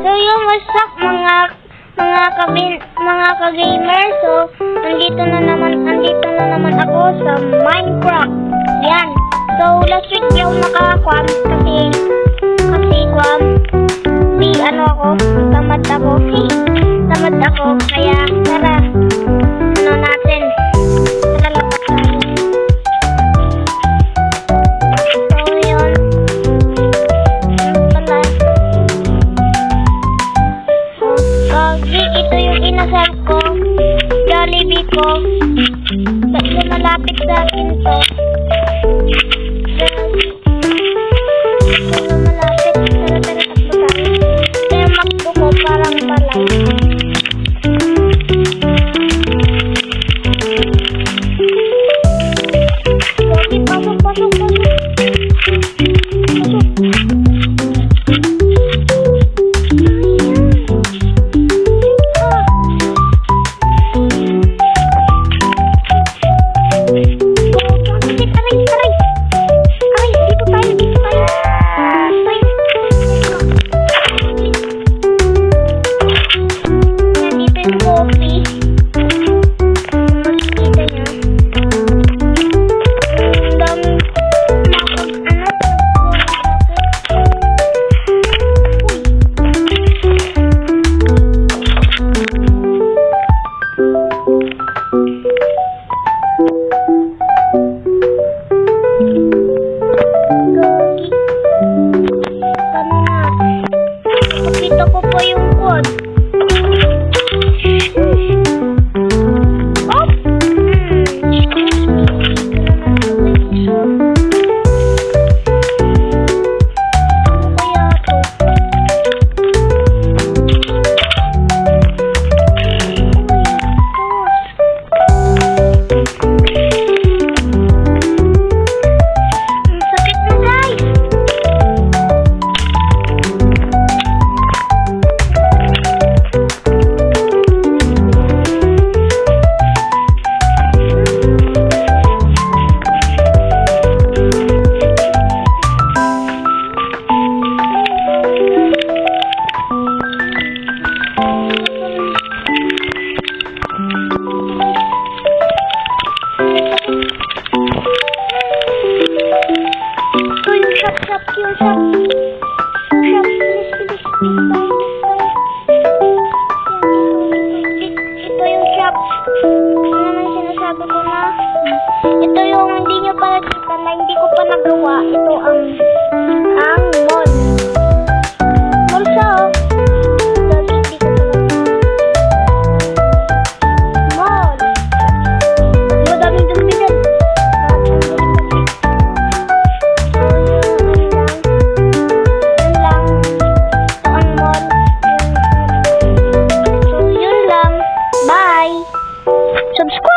So yung what's up mga ka-gamer. So andito na naman ako sa Minecraft. Yan. So last week di ako nakakuan kasi tamad ako kaya tara natin. Tara lapat tayo. So yun. Pala. Kagi, ito yung inasal ko. Jollibee ko. Ba't na malapit sa akin to? Ito na malapit. Tara, takbo tayo. Kaya makdo ko parang balay. Pasok. Pakita ko pa yung code. Oh! Shop. Ito yung shop. Ano naman sinasabi ko na? Ito yung hindi nyo pa nakita na hindi ko pa nagawa. Ito ang mall. Mall siya, oh. Hindi ko pa mall. Madaming dumi dyan. Subscribe!